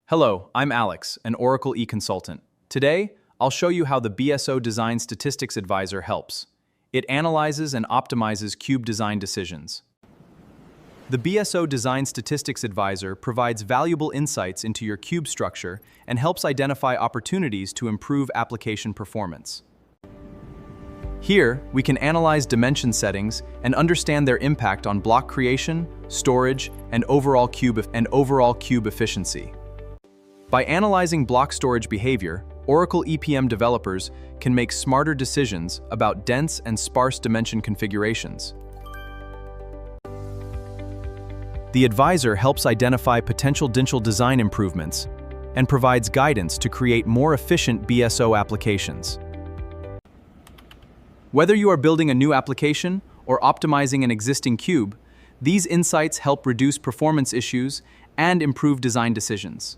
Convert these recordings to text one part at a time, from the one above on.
Hello, I'm Alex, an Oracle Consultant. Today, I'll show you how the BSO Design Statistics Advisor helps. It analyzes and optimizes cube design decisions. The BSO Design Statistics Advisor provides valuable insights into your cube structure and helps identify opportunities to improve application performance. Here, we can analyze dimension settings and understand their impact on block creation, storage, and overall cube efficiency. By analyzing block storage behavior, Oracle EPM developers can make smarter decisions about dense and sparse dimension configurations. The advisor helps identify potential design improvements and provides guidance to create more efficient BSO applications. Whether you are building a new application or optimizing an existing cube, these insights help reduce performance issues and improve design decisions.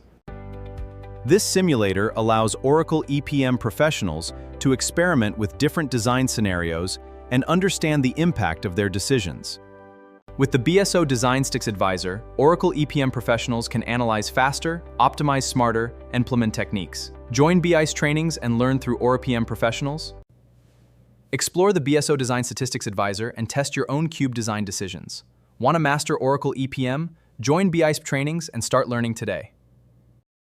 This simulator allows Oracle EPM professionals to experiment with different design scenarios and understand the impact of their decisions. With the BSO Design Statistics Advisor, Oracle EPM professionals can analyze faster, optimize smarter, and implement techniques. Join BISP trainings and learn through Oracle EPM professionals. Explore the BSO Design Statistics Advisor and test your own cube design decisions. Want to master Oracle EPM? Join BISP trainings and start learning today.